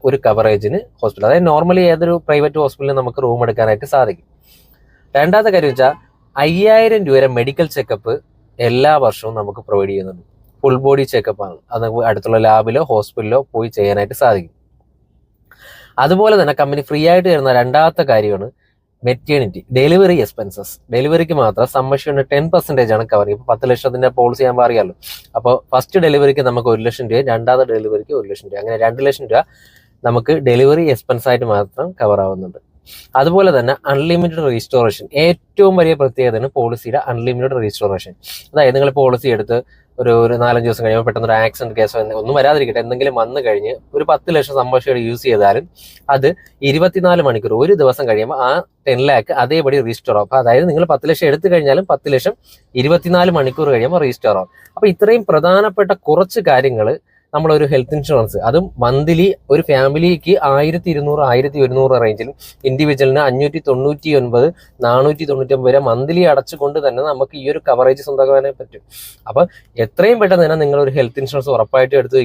ഒരു കവറേജിന് ഹോസ്പിറ്റൽ, അതായത് നോർമലി ഏതൊരു പ്രൈവറ്റ് ഹോസ്പിറ്റലിൽ നമുക്ക് റൂം എടുക്കാനായിട്ട് സാധിക്കും. രണ്ടാമത്തെ കാര്യം വെച്ചാൽ 5000 രൂപ വരെ മെഡിക്കൽ ചെക്കപ്പ് എല്ലാ വർഷവും നമുക്ക് പ്രൊവൈഡ് ചെയ്യുന്നുണ്ട്. ഫുൾ ബോഡി ചെക്കപ്പ് ആണ്, അത് അടുത്തുള്ള ലാബിലോ ഹോസ്പിറ്റലിലോ പോയി ചെയ്യാനായിട്ട് സാധിക്കും. അതുപോലെ തന്നെ കമ്പനി ഫ്രീ ആയിട്ട് തരുന്ന രണ്ടാമത്തെ കാര്യമാണ് മെറ്റേണിറ്റി ഡെലിവറി എക്സ്പെൻസസ്. ഡെലിവറിക്ക് മാത്രം സമ്മഷന് 10% ആണ് കവർ. ഇപ്പോൾ 10 ലക്ഷത്തിന്റെ പോളിസി ആകുമ്പോൾ അറിയാമല്ലോ. അപ്പോൾ ഫസ്റ്റ് ഡെലിവറിക്ക് നമുക്ക് 1 ലക്ഷം രൂപ, രണ്ടാമത്തെ ഡെലിവറിക്ക് 1 ലക്ഷം രൂപ, അങ്ങനെ 2 ലക്ഷം രൂപ നമുക്ക് ഡെലിവറി എക്സ്പെൻസ് ആയിട്ട് മാത്രം കവർ ആവുന്നുണ്ട്. അതുപോലെ തന്നെ അൺലിമിറ്റഡ് റീസ്റ്റോറേഷൻ, ഏറ്റവും വലിയ പ്രത്യേകതയാണ് പോളിസിയുടെ അൺലിമിറ്റഡ് റീസ്റ്റോറേഷൻ. അതായത് നിങ്ങൾ പോളിസി എടുത്ത് ഒരു 4-5 ദിവസം കഴിയുമ്പോൾ പെട്ടെന്ന് ഒരു ആക്സിഡന്റ് കേസോ ഒന്നും വരാതിരിക്കട്ടെ, എന്തെങ്കിലും വന്നു കഴിഞ്ഞ് ഒരു 10 ലക്ഷം സംഭാഷണം യൂസ് ചെയ്താലും അത് 24 മണിക്കൂർ, ഒരു ദിവസം കഴിയുമ്പോൾ ആ 10 ലാക്ക് അതേപടി റീസ്റ്റോർ ആവും. അപ്പോൾ അതായത് നിങ്ങൾ 10 ലക്ഷം എടുത്തു കഴിഞ്ഞാലും 10 ലക്ഷം 24 മണിക്കൂർ കഴിയുമ്പോൾ റീസ്റ്റോർ ആവും. അപ്പോൾ ഇത്രയും പ്രധാനപ്പെട്ട കുറച്ച് കാര്യങ്ങൾ നമ്മളൊരു ഹെൽത്ത് ഇൻഷുറൻസ്, അതും മന്ത്ലി ഒരു ഫാമിലിക്ക് 1200-1100 റേഞ്ചിലും, ഇൻഡിവിജ്വലിന് 599 499 വരെ മന്ത്ലി അടച്ചുകൊണ്ട് തന്നെ നമുക്ക് ഈ ഒരു കവറേജ് സ്വന്തമാക്കാനേ പറ്റും. അപ്പം എത്രയും പെട്ടെന്ന് തന്നെ നിങ്ങൾ ഒരു ഹെൽത്ത് ഇൻഷുറൻസ് ഉറപ്പായിട്ട് എടുത്ത്